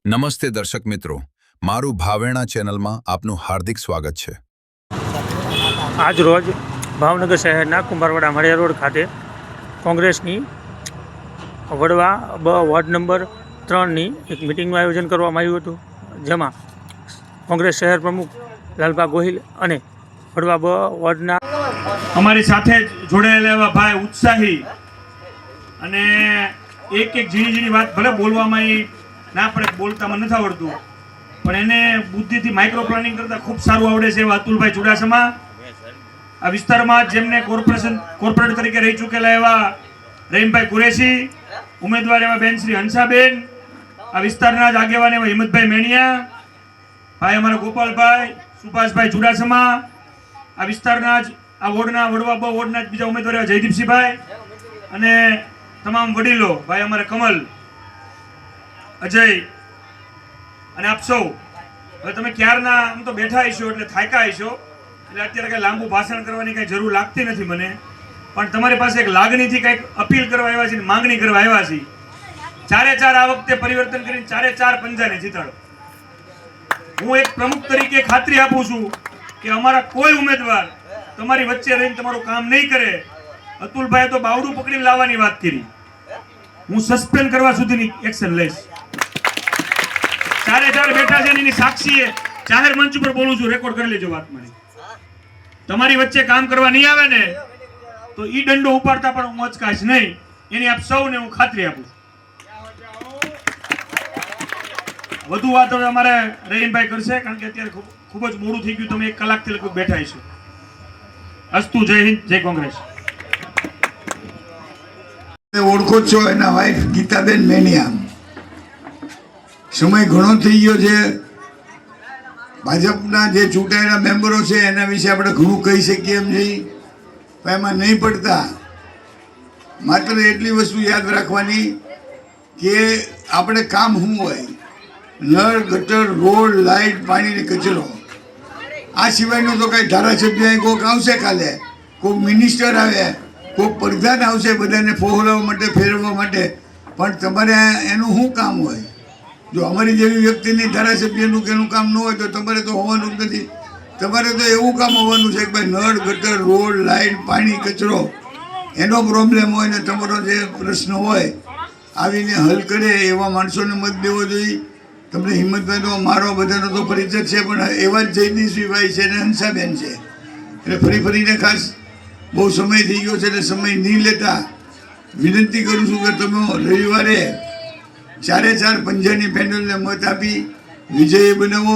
નમસ્તે દર્શક મિત્રો, મારું ભાવેણા ચેનલમાં આપનું હાર્દિક સ્વાગત છે। આજ રોજ ભાવનગર શહેરના કુંભારવાડા મળિયા રોડ ખાતે કોંગ્રેસની વડવા વોર્ડ નંબર 3ની એક મિટિંગનું આયોજન કરવામાં આવ્યું હતું, જેમાં કોંગ્રેસ શહેર પ્રમુખ લાલભા ગોહિલ અને વડવા વોર્ડના અમારી સાથે જોડાયેલા એવા ભાઈ ઉત્સાહી અને એક ઝીણી વાત ભલે બોલવામાં ના પડે, બોલતામાં નથી આવડતું, પણ એને બુદ્ધિથી માઇક્રો પ્લાનિંગ કરતા ખૂબ સારું આવડે છે એવા અતુલભાઈ ચુડાસમા, આ વિસ્તારમાં જેમને કોર્પોરેટ તરીકે રહી ચૂકેલા એવા રહીમભાઈ કુરેશી, ઉમેદવાર એવા બેન શ્રી હંસાબેન, આ વિસ્તારના જ આગેવાન એવા હિંમતભાઈ મેણિયા, ભાઈ અમારા ગોપાલભાઈ સુભાષભાઈ ચુડાસમા, આ વિસ્તારના જ આ વોર્ડના વડવા વોર્ડના જ બીજા ઉમેદવાર એવા જયદીપસિંહભાઈ અને તમામ વડીલો, ભાઈ અમારે કમલ, અજય અને આપ સૌ। હવે તમે ક્યારના આમ તો બેઠા હશો એટલે થાક્યા હશો, એટલે અત્યારે કંઈ લાંબુ ભાષણ કરવાની કંઈ જરૂર લાગતી નથી મને, પણ તમારી પાસે એક લાગણીથી કંઈક અપીલ કરવા આવ્યા છે, માંગણી કરવા આવ્યા છે। ચારે ચાર આ વખતે પરિવર્તન કરીને ચારે ચાર પંજાને જીતાડો। હું એક પ્રમુખ તરીકે ખાતરી આપું છું કે અમારા કોઈ ઉમેદવાર તમારી વચ્ચે રહીને તમારું કામ નહીં કરે। અતુલભાઈએ તો બાવડું પકડીને લાવવાની વાત કરી, હું સસ્પેન્ડ કરવા સુધીની એક્શન લઈશ। ચારે ચાર બેઠા છે એની સાક્ષીએ જાહેર મંચ ઉપર બોલું છું, રેકોર્ડ કરી લેજો વાત મારી। તમારી વચ્ચે કામ કરવા નહીં આવે ને તો ઈ દંડો ઉપાડતા પણ હું અચકાશ નહીં, એની આપ સૌને હું ખાતરી આપું છું। વધુ વાત હવે અમારે રહીમભાઈ કરશે, કારણ કે અત્યારે ખૂબ જ મોડું થઈ ગયું, તમે 1 કલાકથી લગભગ બેઠા છો। અસ્તુ, જય હિન્દ, જય કોંગ્રેસ। ઓળખો છો એના વાઇફ ગીતાબેન મેણિયા। સમય ઘણો થઈ ગયો છે, ભાજપના જે ચૂંટાયેલા મેમ્બરો છે એના વિશે આપણે ઘણું કહી શકીએ એમ છીએ, પણ એમાં નહીં પડતા માત્ર એટલી વસ્તુ યાદ રાખવાની કે આપણે કામ શું હોય, નળ, ગટર, રોડ, લાઇટ, પાણી ને કચરો, આ સિવાયનું તો કંઈ ધારાસભ્ય કોઈક આવશે, કાલે કોઈક મિનિસ્ટર આવે, કોઈક પ્રધાન આવશે બધાને ફોહલાવવા માટે, ફેરવવા માટે, પણ તમારે એનું શું કામ હોય? જો અમારી જેવી વ્યક્તિની ધારાસભ્યનું કે એનું કામ ન હોય તો તમારે તો હોવાનું જ નથી। તમારે તો એવું કામ હોવાનું છે કે ભાઈ નળ, ગટર, રોડ, લાઇટ, પાણી, કચરો એનો પ્રોબ્લેમ હોય ને તમારો જે પ્રશ્ન હોય આવીને હલ કરે એવા માણસોને મત દેવો જોઈએ। તમને હિંમતભાઈનો મારો બધાનો તો પરિચય છે, પણ એવા જ જયદીપસિંહભાઈ છે ને હંસાબેન છે, એટલે ફરીને ખાસ બહુ સમય થઈ ગયો છે એટલે સમય નહીં લેતા વિનંતી કરું છું કે તમે રવિવારે ચારે ચાર પંજાની પેનલને મત આપી વિજયી બનાવો।